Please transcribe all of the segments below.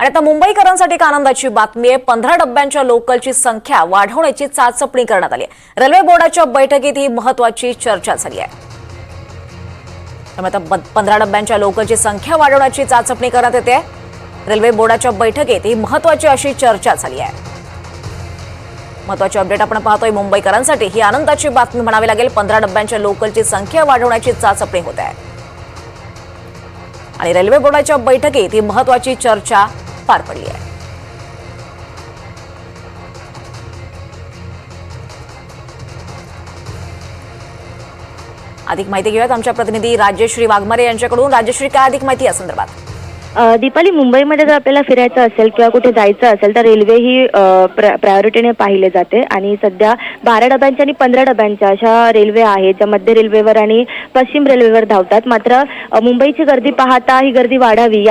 आणि आता मुंबईकरांसाठी एक आनंदाची बातमी आहे। 15 डब्यांच्या लोकलची संख्या वाढवण्याची चाचपणी करण्यात आली आहे। रेल्वे बोर्डाच्या बैठकीत ही महत्त्वाची चर्चा झाली आहे। त्यामुळे आता 15 डब्यांच्या लोकलची संख्या वाढवण्याची चाचपणी करण्यात येते। रेल्वे बोर्डाच्या बैठकीत ही महत्त्वाची अशी चर्चा झाली आहे। महत्त्वाची अपडेट आपण पाहतोय। मुंबईकरांसाठी ही आनंदाची बातमी म्हणावी लागेल। 15 डब्यांच्या लोकलची संख्या वाढवण्याची चाचपणी होत आहे आणि रेल्वे बोर्डाच्या बैठकीत ही महत्त्वाची चर्चा पार पडली आहे। अधिक माहिती घेऊयात आमच्या प्रतिनिधी राजश्री वाघमारे यांच्याकडून। राजश्री, काय अधिक माहिती या संदर्भात? दीपाली, मुंबईमध्ये जर आपल्याला फिरायचं असेल किंवा कुठे जायचं असेल तर रेल्वे ही प्रायोरिटीने पाहिले जाते आणि सध्या 12 डब्यांच्या आणि 15 डब्यांच्या अशा रेल्वे आहेत ज्या मध्य रेल्वेवर आणि पश्चिम रेल्वेवर धावतात। मात्र मुंबईची गर्दी पाहता ही गर्दी वाढावी,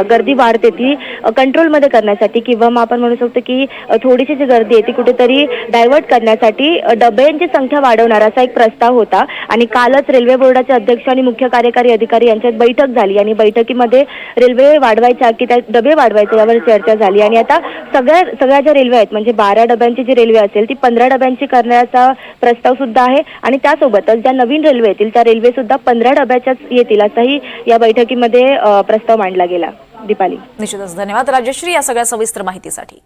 गर्दी वाढते ती कंट्रोलमध्ये करण्यासाठी किंवा मग आपण म्हणू शकतो की थोडीशी जी गर्दी आहे ती कुठेतरी डायव्हर्ट करण्यासाठी डब्यांची संख्या वाढवणार असा एक प्रस्ताव होता आणि कालच रेल्वे बोर्डाचे अध्यक्ष आणि मुख्य कार्यकारी अधिकारी यांच्यात बैठक झाली आणि बैठकीमध्ये रेल्वे वाढवायच्या की त्या डबे वाढवायचे यावर चर्चा झाली आणि आता सगळ्या ज्या रेल्वे आहेत म्हणजे 12 डब्यांची जी रेल्वे असेल ती 15 डब्यांची करण्याचा प्रस्ताव सुद्धा आहे आणि त्यासोबतच ज्या नवीन रेल्वे येतील त्या रेल्वे सुद्धा 15 डब्याच्याच येतील असाही या बैठकीमध्ये प्रस्ताव मांडला गेला। दीपाली, निश्चितच धन्यवाद राजश्री या सगळ्या सविस्तर माहितीसाठी।